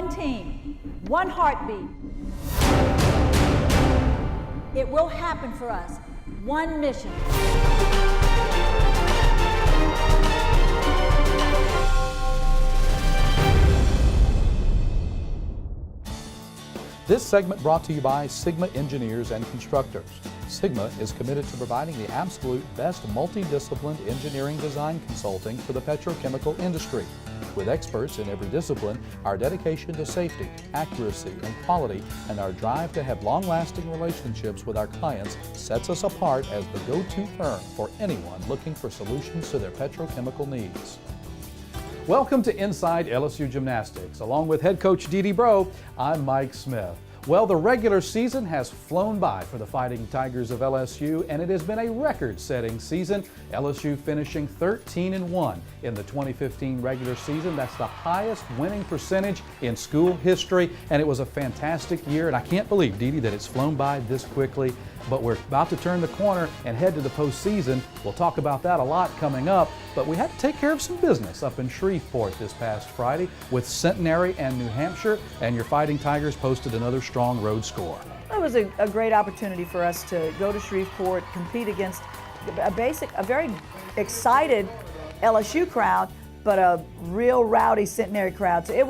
one team, one heartbeat. It will happen for us. One mission. This segment brought to you by Sigma Engineers and Constructors. Sigma is committed to providing the absolute best multidisciplined engineering design consulting for the petrochemical industry. With experts in every discipline, our dedication to safety, accuracy, and quality, and our drive to have long-lasting relationships with our clients sets us apart as the go-to firm for anyone looking for solutions to their petrochemical needs. Welcome to Inside LSU Gymnastics. Along with head coach D-D Breaux, I'm Mike Smith. Well, the regular season has flown by for the Fighting Tigers of LSU, and it has been a record-setting season. LSU finishing 13-1 in the 2015 regular season. That's the highest winning percentage in school history, and it was a fantastic year. And I can't believe, Dee, that it's flown by this quickly. But we're about to turn the corner and head to the postseason. We'll talk about that a lot coming up, but we had to take care of some business up in Shreveport this past Friday with Centenary and New Hampshire, and your Fighting Tigers posted another strong road score. It was a great opportunity for us to go to Shreveport, compete against a very excited LSU crowd, but a real rowdy Centenary crowd. So it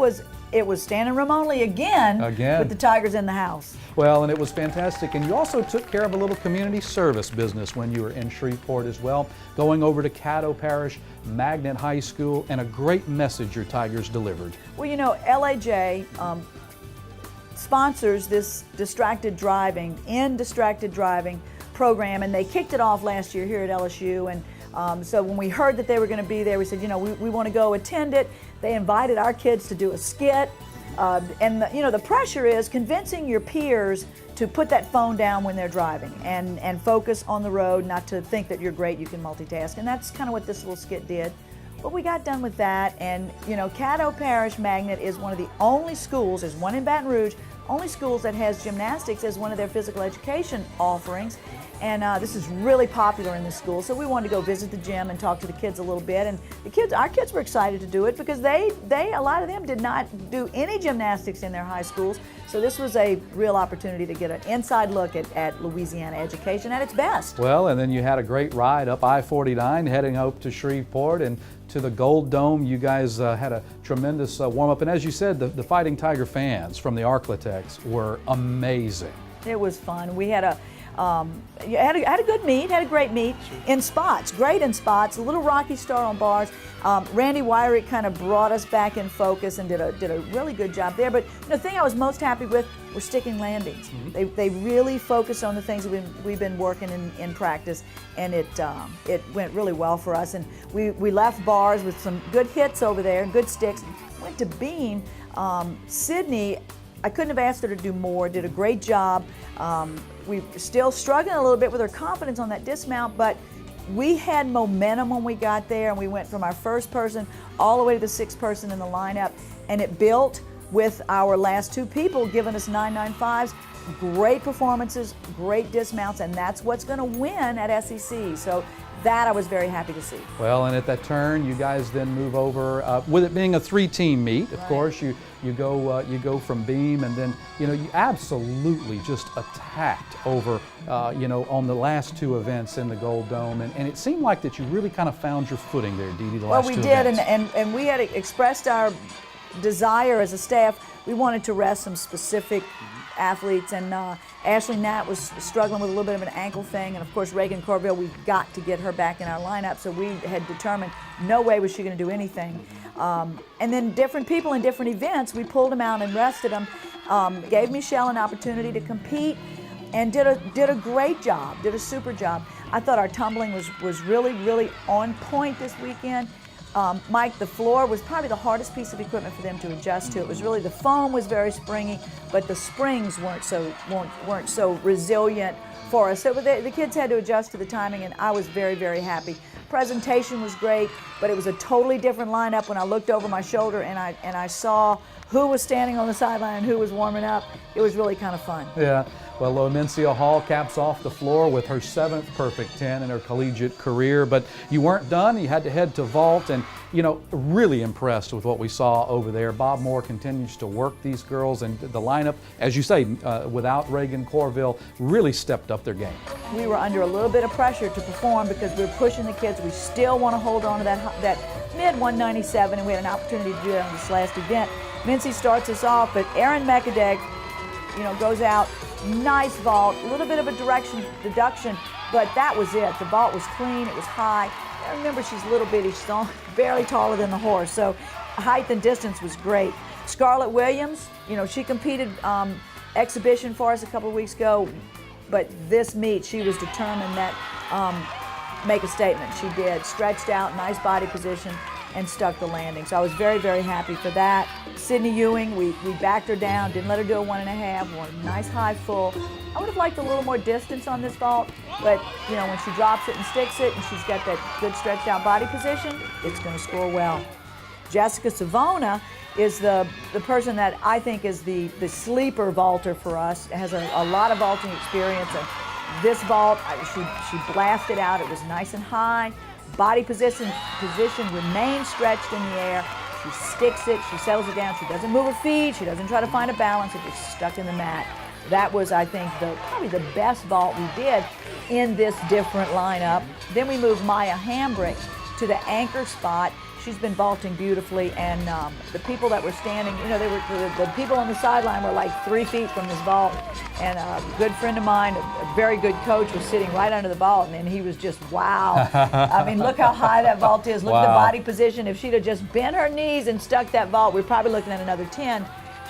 was standing room only again with the Tigers in the house. Well, and it was fantastic. And you also took care of a little community service business when you were in Shreveport as well, going over to Caddo Parish, Magnet High School, and a great message your Tigers delivered. Well, you know, LAJ sponsors this distracted driving program, and they kicked it off last year here at LSU. And so when we heard that they were going to be there, we said, you know, we want to go attend it. They invited our kids to do a skit. And the pressure is convincing your peers to put that phone down when they're driving and focus on the road, not to think that you're great, you can multitask. And that's kind of what this little skit did. But we got done with that, and you know, Caddo Parish Magnet is one of the only schools, there's one in Baton Rouge, only schools that has gymnastics as one of their physical education offerings. And this is really popular in this school, so we wanted to go visit the gym and talk to the kids a little bit. And our kids were excited to do it because a lot of them did not do any gymnastics in their high schools. So this was a real opportunity to get an inside look at Louisiana education at its best. Well, and then you had a great ride up I-49 heading up to Shreveport and to the Gold Dome. You guys had a tremendous warm-up. And as you said, the Fighting Tiger fans from the Arklatex were amazing. It was fun. We had a good meet, had a great meet in spots, great in spots, a little rocky start on bars. Randy Wyrick kind of brought us back in focus and did a really good job there. But the thing I was most happy with were sticking landings. Mm-hmm. They really focused on the things we've been working in practice, and it went really well for us. And we left bars with some good hits over there, good sticks. Went to beam. Sydney, I couldn't have asked her to do more, did a great job. We're still struggling a little bit with her confidence on that dismount, but we had momentum when we got there, and we went from our first person all the way to the sixth person in the lineup, and it built with our last two people giving us 995s. Great performances, great dismounts, and that's what's going to win at SEC. So that I was very happy to see. Well, and at that turn, you guys then move over, with it being a three-team meet, of course, you go from beam, and then, you know, you absolutely just attacked over, on the last two events in the Gold Dome, and it seemed like that you really kind of found your footing there, Dee Dee, the last two events. Well, we did, and we had expressed our desire as a staff. We wanted to rest some specific athletes, and Ashleigh Gnat was struggling with a little bit of an ankle thing, and of course Rheagan Courville, we got to get her back in our lineup, so we had determined no way was she going to do anything. And then different people in different events, we pulled them out and rested them, gave Michelle an opportunity to compete, and did a great job, did a super job. I thought our tumbling was really, really on point this weekend. Mike, the floor was probably the hardest piece of equipment for them to adjust to. It was really, the foam was very springy, but the springs weren't so resilient for us. So the kids had to adjust to the timing, and I was very, very happy. Presentation was great. but it was a totally different lineup when I looked over my shoulder and I saw who was standing on the sideline and who was warming up. It was really kind of fun. Yeah. Well, Lomencia Hall caps off the floor with her 7th perfect 10 in her collegiate career, but you weren't done. You had to head to vault, and really impressed with what we saw over there. Bob Moore continues to work these girls, and the lineup, as you say, without Rheagan Courville, really stepped up their game. We were under a little bit of pressure to perform because we were pushing the kids. We still want to hold on to that mid 197, and we had an opportunity to do that on this last event. Mincy starts us off, but Erin Mekadeg, goes out. Nice vault, a little bit of a deduction, but that was it. The vault was clean, it was high. I remember she's little bitty, she's barely taller than the horse, so height and distance was great. Scarlett Williams, she competed exhibition for us a couple of weeks ago, but this meet she was determined that make a statement. She did, stretched out, nice body position, and stuck the landing. So I was very, very happy for that. Sydney Ewing, we backed her down, didn't let her do a 1.5, wore a nice high full. I would have liked a little more distance on this vault, but when she drops it and sticks it and she's got that good stretched out body position, it's gonna score well. Jessica Savona is the person that I think is the sleeper vaulter for us, has a lot of vaulting experience. And this vault, she blasted out, it was nice and high. Body position remains stretched in the air. She sticks it, she settles it down. She doesn't move her feet, she doesn't try to find a balance, it just stuck in the mat. That was, I think, probably the best vault we did in this different lineup. Then we moved Maya Hambrick to the anchor spot. She's been vaulting beautifully, and the people that were standing, the people on the sideline were like 3 feet from this vault. And a good friend of mine, a very good coach, was sitting right under the vault, and he was just, wow. I mean, look how high that vault is. Look at the body position. If she'd have just bent her knees and stuck that vault, we're probably looking at another 10.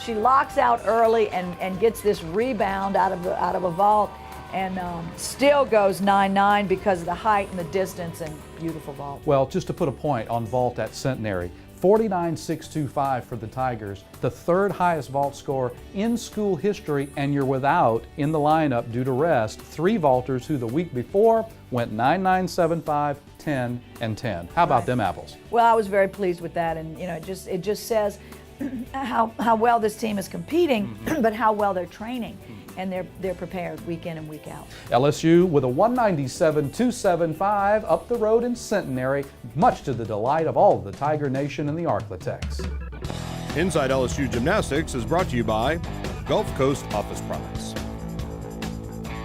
She locks out early and gets this rebound out of a vault, and still goes 9-9 because of the height and the distance, and beautiful vault. Well, just to put a point on vault at Centenary, 49.625 for the Tigers, the 3rd highest vault score in school history, and you're without in the lineup due to rest 3 vaulters who the week before went 9.975, 10, and 10. How about them apples? Well, I was very pleased with that, and it just says how well this team is competing, but how well they're training. And they're prepared week in and week out. LSU with a 197.275 up the road in Centenary, much to the delight of all of the Tiger Nation and the Arklatex. Inside LSU Gymnastics is brought to you by Gulf Coast Office Products,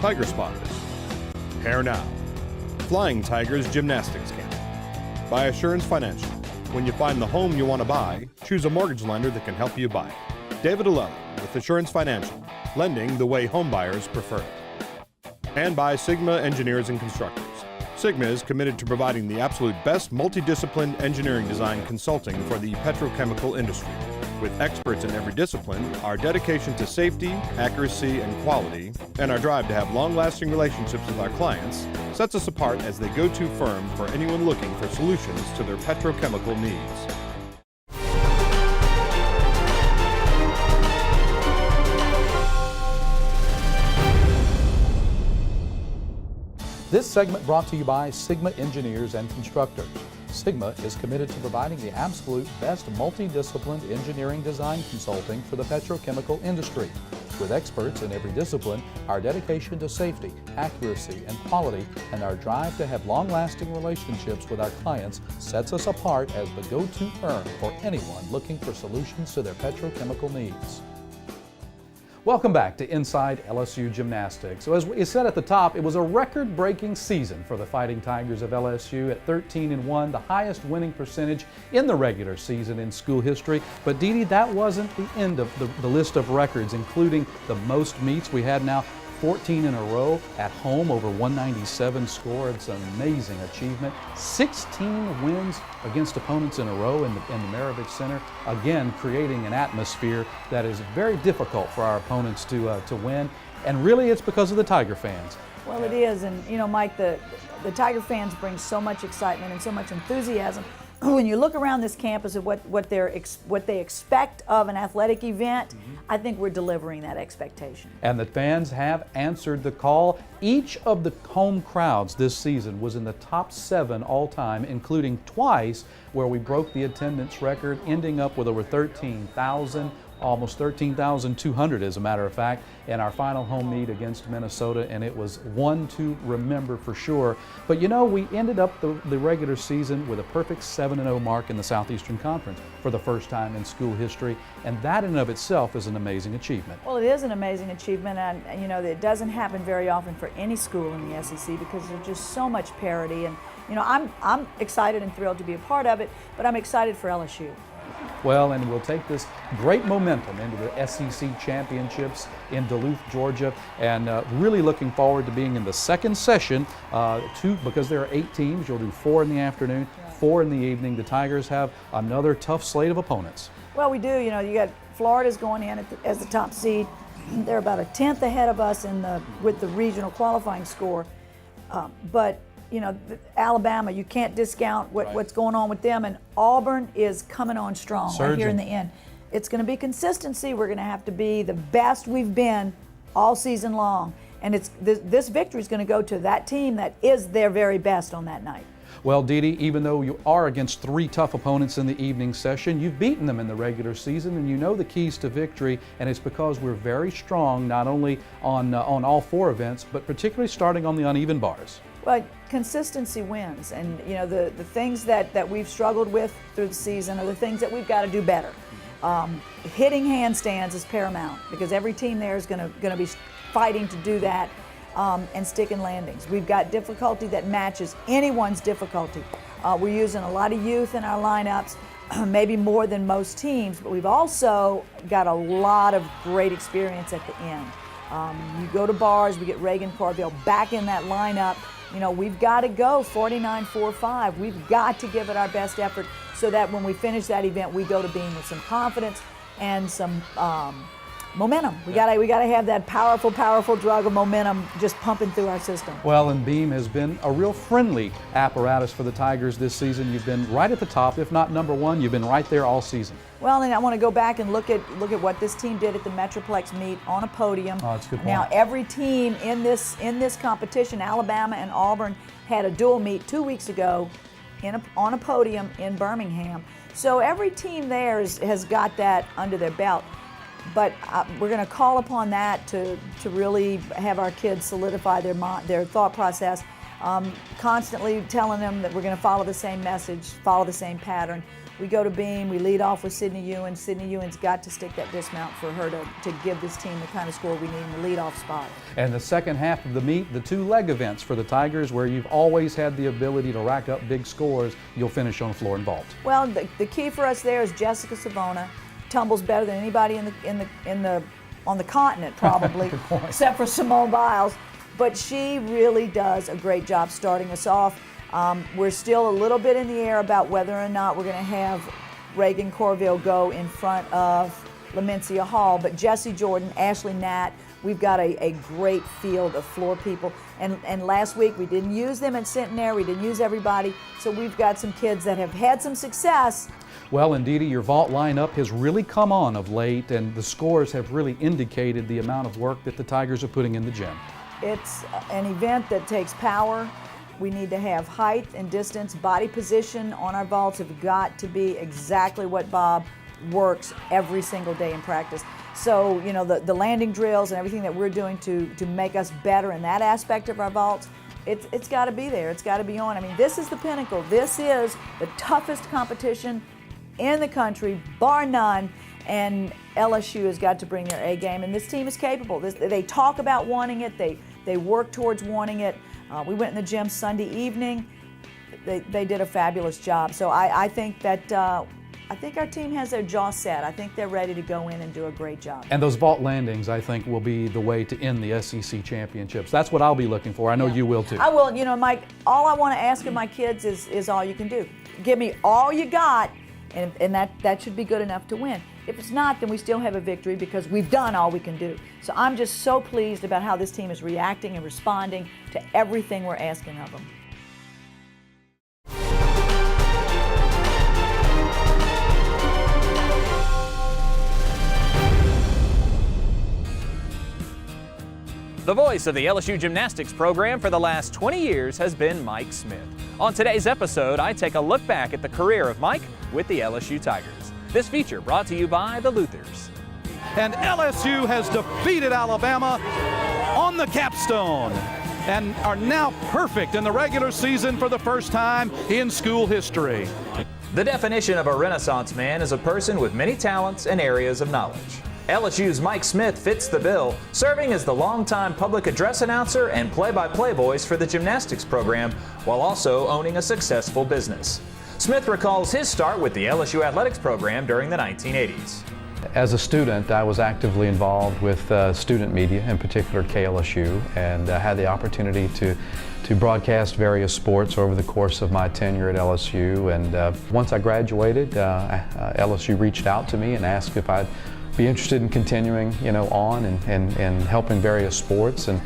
Tiger Spotters, Hair Now, Flying Tigers Gymnastics Camp, by Assurance Financial. When you find the home you want to buy, choose a mortgage lender that can help you buy it. David Alella with Assurance Financial, lending the way homebuyers prefer it. And by Sigma Engineers and Constructors. Sigma is committed to providing the absolute best multidisciplined engineering design consulting for the petrochemical industry. With experts in every discipline, our dedication to safety, accuracy, and quality, and our drive to have long-lasting relationships with our clients, sets us apart as the go-to firm for anyone looking for solutions to their petrochemical needs. This segment brought to you by Sigma Engineers and Constructors. Sigma is committed to providing the absolute best multidisciplined engineering design consulting for the petrochemical industry. With experts in every discipline, our dedication to safety, accuracy, and quality, and our drive to have long-lasting relationships with our clients sets us apart as the go-to firm for anyone looking for solutions to their petrochemical needs. Welcome back to Inside LSU Gymnastics. So as we said at the top, it was a record-breaking season for the Fighting Tigers of LSU at 13-1, the highest winning percentage in the regular season in school history. But Dee Dee, that wasn't the end of the list of records, including the most meets. We had now 14 in a row at home, over 197 score. It's an amazing achievement. 16 wins against opponents in a row in the Maravich Center, again creating an atmosphere that is very difficult for our opponents to win. And really it's because of the Tiger fans. Well, it is, and Mike, the Tiger fans bring so much excitement and so much enthusiasm when you look around this campus of what they expect of an athletic event, I think we're delivering that expectation. And the fans have answered the call. Each of the home crowds this season was in the top 7 all-time, including twice where we broke the attendance record, ending up with over 13,000. Almost 13,200 as a matter of fact, in our final home meet against Minnesota, and it was one to remember for sure. But you know, we ended up the regular season with a perfect 7-0 mark in the Southeastern Conference for the first time in school history, and that in and of itself is an amazing achievement. Well, it is an amazing achievement, and you know, it doesn't happen very often for any school in the SEC because there's just so much parity, and you know, I'm excited and thrilled to be a part of it, but I'm excited for LSU. Well, and we'll take this great momentum into the SEC championships in Duluth, Georgia, and really looking forward to being in the second session, because there are 8 teams. You'll do 4 in the afternoon, 4 in the evening. The Tigers have another tough slate of opponents. Well, we do. You know, you got Florida's going in as the top seed. They're about a 10th ahead of us with the regional qualifying score, but you know, Alabama, you can't discount what's going on with them, and Auburn is coming on strong right here in the end. It's going to be consistency. We're going to have to be the best we've been all season long, and this victory is going to go to that team that is their very best on that night. Well, Dee-Dee, even though you are against 3 tough opponents in the evening session, you've beaten them in the regular season, and you know the keys to victory, and it's because we're very strong not only on all 4 events, but particularly starting on the uneven bars. Well, consistency wins, and you know the things that we've struggled with through the season are the things that we've got to do better. Hitting handstands is paramount because every team there is going to be fighting to do that, and sticking landings. We've got difficulty that matches anyone's difficulty. We're using a lot of youth in our lineups, maybe more than most teams, but we've also got a lot of great experience at the end. You go to bars, we get Rheagan Courville back in that lineup. You know, we've got to go 49-4-5. We've got to give it our best effort so that when we finish that event, we go to being with some confidence and some momentum. We got to have that powerful drug of momentum just pumping through our system. Well, and Beam has been a real friendly apparatus for the Tigers this season. You've been right at the top, if not number 1. You've been right there all season. Well, and I want to go back and look at what this team did at the Metroplex meet on a podium. Oh, that's a good point. Now, every team in this competition, Alabama and Auburn, had a dual meet 2 weeks ago on a podium in Birmingham. So every team there has got that under their belt. But we're going to call upon that to really have our kids solidify their thought process, constantly telling them that we're going to follow the same message, follow the same pattern. We go to Beam, we lead off with Sydney Ewan. Sydney Ewan's got to stick that dismount for her to give this team the kind of score we need in the leadoff spot. And the second half of the meet, the 2 leg events for the Tigers, where you've always had the ability to rack up big scores, you'll finish on floor and vault. Well, the key for us there is Jessica Savona. Tumbles better than anybody on the continent probably, except for Simone Biles. But she really does a great job starting us off. We're still a little bit in the air about whether or not we're going to have Rheagan Courville go in front of Lamencia Hall, but Jessie Jordan, Ashleigh Gnat, we've got a great field of floor people. And last week we didn't use them at Centenary, we didn't use everybody, so we've got some kids that have had some success. Well, indeed, your vault lineup has really come on of late, and the scores have really indicated the amount of work that the Tigers are putting in the gym. It's an event that takes power. We need to have height and distance. Body position on our vaults have got to be exactly what Bob works every single day in practice. So, you know, the landing drills and everything that we're doing to make us better in that aspect of our vaults, it's got to be there. It's got to be on. I mean, this is the pinnacle. This is the toughest competition in the country, bar none, and LSU has got to bring their A game, and this team is capable. They talk about wanting it. They work towards wanting it. We went in the gym Sunday evening. They did a fabulous job. So I think that I think our team has their jaw set. I think they're ready to go in and do a great job. And those vault landings, I think, will be the way to end the SEC championships. That's what I'll be looking for. I know you will too. I will. You know, Mike, all I want to ask of my kids is all you can do. Give me all you got, and that should be good enough to win. If it's not, then we still have a victory because we've done all we can do. So I'm just so pleased about how this team is reacting and responding to everything we're asking of them. The voice of the LSU Gymnastics program for the last 20 years has been Mike Smith. On today's episode, I take a look back at the career of Mike with the LSU Tigers. This feature brought to you by the Luthers. And LSU has defeated Alabama on the capstone and are now perfect in the regular season for the first time in school history. The definition of a Renaissance man is a person with many talents and areas of knowledge. LSU's Mike Smith fits the bill, serving as the longtime public address announcer and play-by-play voice for the gymnastics program, while also owning a successful business. Smith recalls his start with the LSU athletics program during the 1980s. As a student, I was actively involved with student media, in particular KLSU, and had the opportunity to broadcast various sports over the course of my tenure at LSU. And once I graduated, LSU reached out to me and asked if I'd be interested in continuing, on and helping various sports. And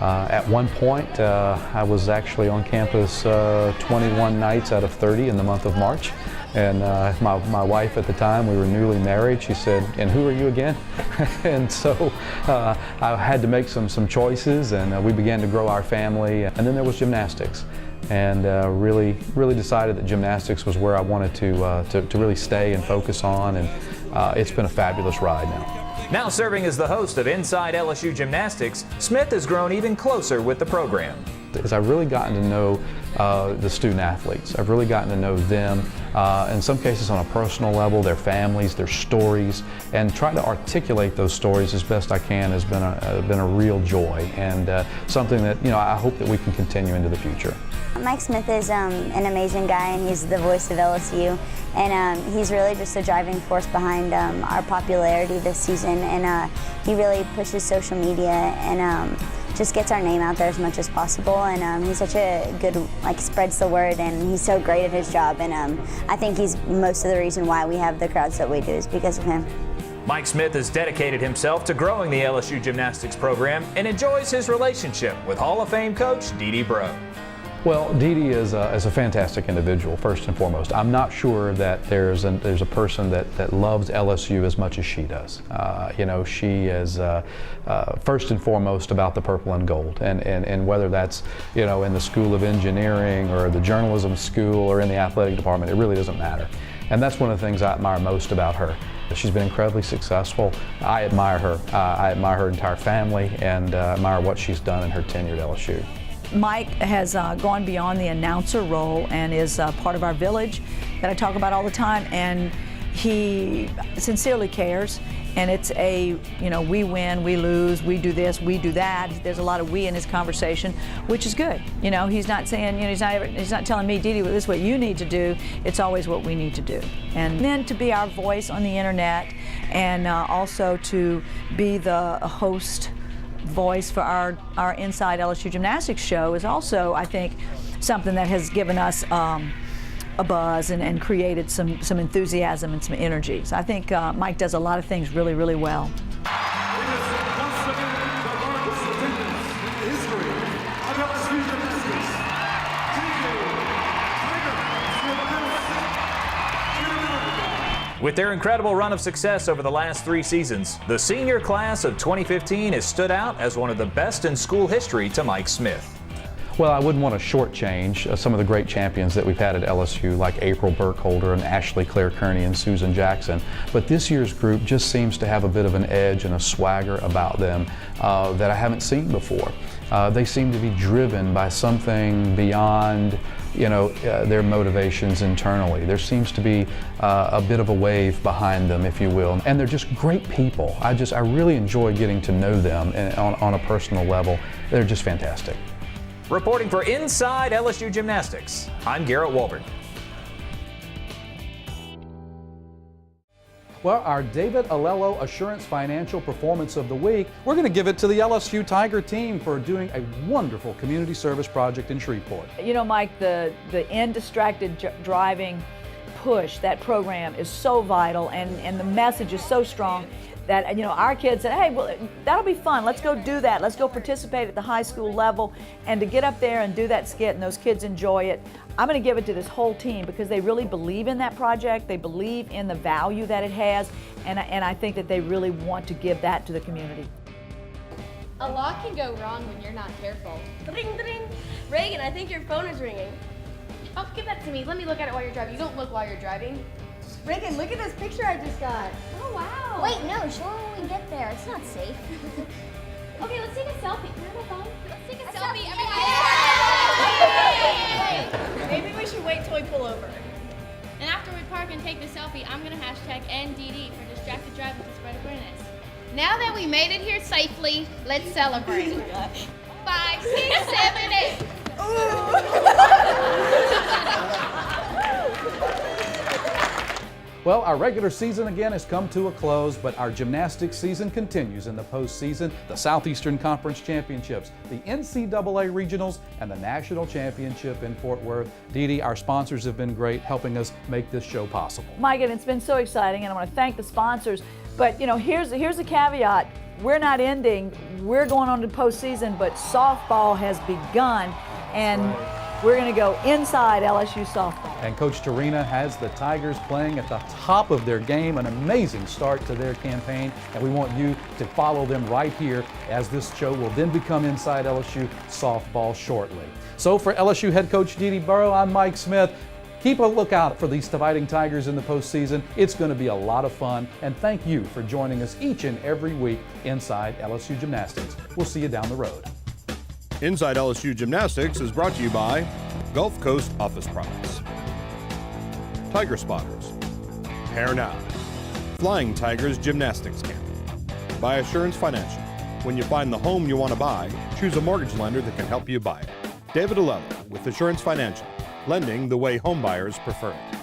at one point, I was actually on campus 21 nights out of 30 in the month of March. And my wife at the time, we were newly married, she said, "And who are you again?" And so I had to make some choices, and we began to grow our family. And then there was gymnastics, and really decided that gymnastics was where I wanted to really stay and focus on, and it's been a fabulous ride now. Now serving as the host of Inside LSU Gymnastics, Smith has grown even closer with the program. As I've really gotten to know the student athletes, I've really gotten to know them, in some cases on a personal level, their families, their stories, and trying to articulate those stories as best I can has been a real joy, and something that I hope that we can continue into the future. Mike Smith is an amazing guy, and he's the voice of LSU, and he's really just a driving force behind our popularity this season, and he really pushes social media and just gets our name out there as much as possible, and he's such a good, spreads the word, and he's so great at his job, and I think he's most of the reason why we have the crowds that we do is because of him. Mike Smith has dedicated himself to growing the LSU Gymnastics program and enjoys his relationship with Hall of Fame coach D-D Breaux. Well, D-D is a fantastic individual, first and foremost. I'm not sure that there's a person that loves LSU as much as she does. She is first and foremost about the purple and gold, and whether that's in the School of Engineering or the journalism school or in the athletic department, it really doesn't matter. And that's one of the things I admire most about her. She's been incredibly successful. I admire her. I admire her entire family, and admire what she's done in her tenure at LSU. Mike has gone beyond the announcer role and is part of our village that I talk about all the time, and he sincerely cares, and it's we win, we lose, we do this, we do that. There's a lot of we in his conversation, which is good. He's not saying, he's not telling me, D-D, this is what you need to do. It's always what we need to do. And then to be our voice on the internet, and also to be the host voice for our Inside LSU Gymnastics show is also, I think, something that has given us a buzz and created some enthusiasm and some energy. So I think Mike does a lot of things really, really well. With their incredible run of success over the last 3 seasons, the senior class of 2015 has stood out as one of the best in school history to Mike Smith. Well, I wouldn't want to shortchange some of the great champions that we've had at LSU, like April Burkholder and Ashleigh Claire Kearney and Susan Jackson. But this year's group just seems to have a bit of an edge and a swagger about them that I haven't seen before. They seem to be driven by something beyond their motivations internally. There seems to be a bit of a wave behind them, if you will. And they're just great people. I really enjoy getting to know them on a personal level. They're just fantastic. Reporting for Inside LSU Gymnastics, I'm Garrett Walbert. Well, our David Alello Assurance Financial Performance of the Week, we're going to give it to the LSU Tiger team for doing a wonderful community service project in Shreveport. Mike, the end distracted driving push, that program is so vital, and the message is so strong that our kids said, hey, well, that'll be fun. Let's go do that. Let's go participate at the high school level, and to get up there and do that skit and those kids enjoy it. I'm going to give it to this whole team because they really believe in that project. They believe in the value that it has, and I think that they really want to give that to the community. A lot can go wrong when you're not careful. Ding, ding. Rheagan, I think your phone is ringing. Oh, give that to me. Let me look at it while you're driving. You don't look while you're driving. Rheagan, look at this picture I just got. Oh, wow. Wait, no, show her when we get there. It's not safe. Okay, let's take a selfie. Can I have my phone? Let's take a selfie. Maybe we should wait till we pull over. And after we park and take the selfie, I'm going to hashtag NDD for distracted driving to spread awareness. Now that we made it here safely, let's celebrate. 5, 6, 7, 8. Well, our regular season again has come to a close, but our gymnastics season continues in the postseason, the Southeastern Conference Championships, the NCAA Regionals, and the National Championship in Fort Worth. Dee, our sponsors have been great helping us make this show possible. Mike, and it's been so exciting, and I want to thank the sponsors. But, you know, here's a caveat. We're not ending. We're going on to postseason, but softball has begun, and we're going to go inside LSU softball. And Coach Tarina has the Tigers playing at the top of their game, an amazing start to their campaign, and we want you to follow them right here as this show will then become Inside LSU Softball shortly. So for LSU head coach D-D Breaux, I'm Mike Smith. Keep a lookout for these Fighting Tigers in the postseason. It's going to be a lot of fun, and thank you for joining us each and every week inside LSU Gymnastics. We'll see you down the road. Inside LSU Gymnastics is brought to you by Gulf Coast Office Products, Tiger Spotters, Hair Now, Flying Tigers Gymnastics Camp, by Assurance Financial. When you find the home you want to buy, choose a mortgage lender that can help you buy it. David Alella with Assurance Financial, lending the way homebuyers prefer it.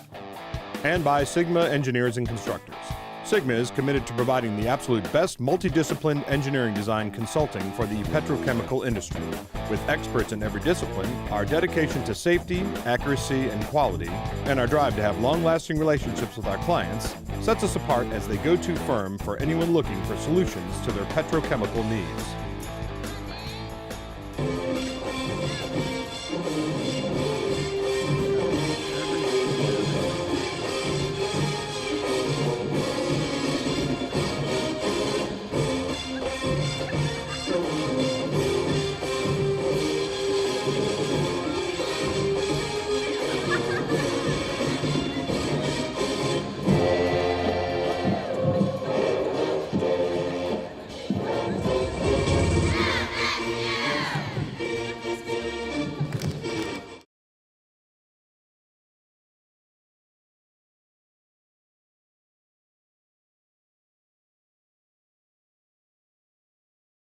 And by Sigma Engineers and Constructors. Sigma is committed to providing the absolute best multidisciplined engineering design consulting for the petrochemical industry. With experts in every discipline, our dedication to safety, accuracy, and quality, and our drive to have long-lasting relationships with our clients, sets us apart as the go-to firm for anyone looking for solutions to their petrochemical needs.